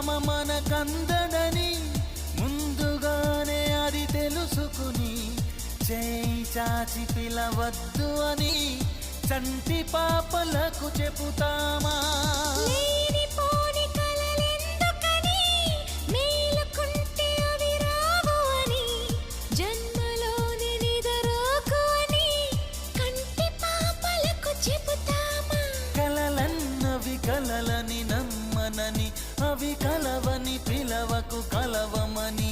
భామ మనకందడని ముందుగానే అది తెలుసుకుని చేయి చాచి పిలవద్దు అని చంటి పాపలకు చెబుతామా? కలలని నమ్మనని అవి కలవని పిలవకు కలవమని